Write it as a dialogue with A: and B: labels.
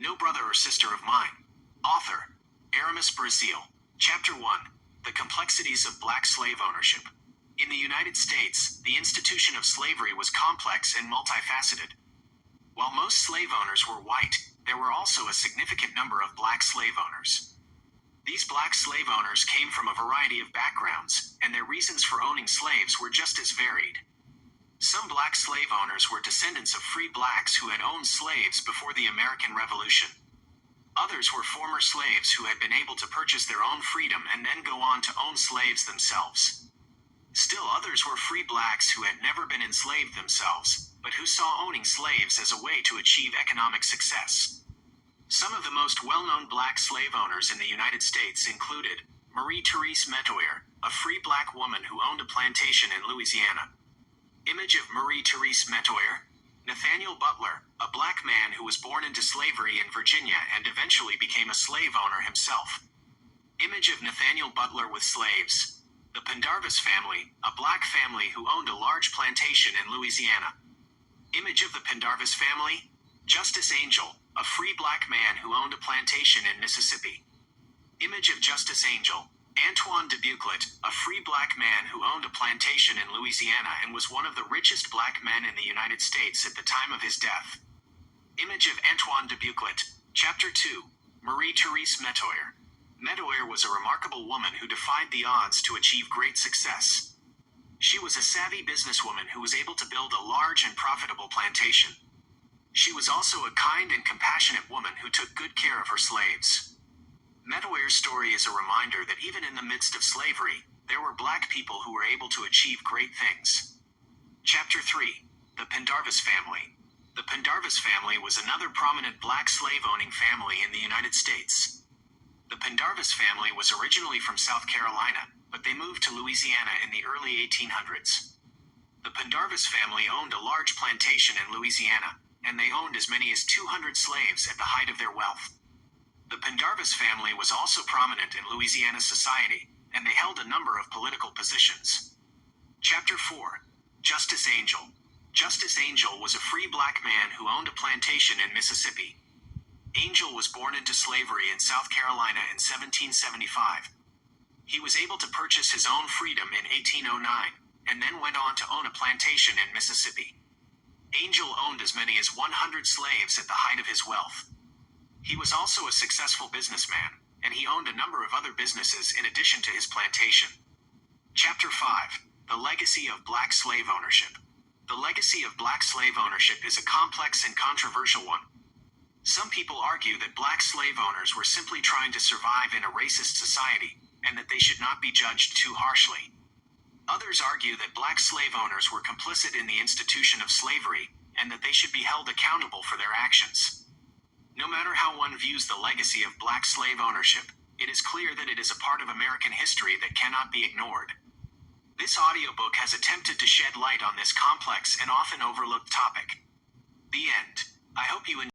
A: No Brother or Sister of Mine. Author, Aramis Brazeal. Chapter 1. The Complexities of Black Slave Ownership. In the United States, the institution of slavery was complex and multifaceted. While most slave owners were white, there were also a significant number of black slave owners. These black slave owners came from a variety of backgrounds, and their reasons for owning slaves were just as varied. Some black slave owners were descendants of free blacks who had owned slaves before the American Revolution. Others were former slaves who had been able to purchase their own freedom and then go on to own slaves themselves. Still others were free blacks who had never been enslaved themselves, but who saw owning slaves as a way to achieve economic success. Some of the most well-known black slave owners in the United States included Marie-Therese Metoyer, a free black woman who owned a plantation in Louisiana. Image of Marie-Therese Metoyer. Nathaniel Butler, a black man who was born into slavery in Virginia and eventually became a slave owner himself. Image of Nathaniel Butler with slaves. The Pendarvis family, a black family who owned a large plantation in Louisiana. Image of the Pendarvis family. Justice Angel, a free black man who owned a plantation in Mississippi. Image of Justice Angel. Antoine de Buclet, a free black man who owned a plantation in Louisiana and was one of the richest black men in the United States at the time of his death. Image of Antoine de Buclet. Chapter 2. Marie-Therese Metoyer. Metoyer was a remarkable woman who defied the odds to achieve great success. She was a savvy businesswoman who was able to build a large and profitable plantation. She was also a kind and compassionate woman who took good care of her slaves. Metoyer's story is a reminder that even in the midst of slavery, there were black people who were able to achieve great things. Chapter 3. The Pendarvis family. The Pendarvis family was another prominent black slave-owning family in the United States. The Pendarvis family was originally from South Carolina, but they moved to Louisiana in the early 1800s. The Pendarvis family owned a large plantation in Louisiana, and they owned as many as 200 slaves at the height of their wealth. The Pendarvis family was also prominent in Louisiana society, and they held a number of political positions. Chapter 4. Justice Angel. Justice Angel was a free black man who owned a plantation in Mississippi. Angel was born into slavery in South Carolina in 1775. He was able to purchase his own freedom in 1809, and then went on to own a plantation in Mississippi. Angel owned as many as 100 slaves at the height of his wealth. He was also a successful businessman, and he owned a number of other businesses in addition to his plantation. Chapter 5. The Legacy of Black Slave Ownership. The legacy of black slave ownership is a complex and controversial one. Some people argue that black slave owners were simply trying to survive in a racist society, and that they should not be judged too harshly. Others argue that black slave owners were complicit in the institution of slavery, and that they should be held accountable for their actions. No matter how one views the legacy of black slave ownership, it is clear that it is a part of American history that cannot be ignored. This audiobook has attempted to shed light on this complex and often overlooked topic. The end. I hope you enjoyed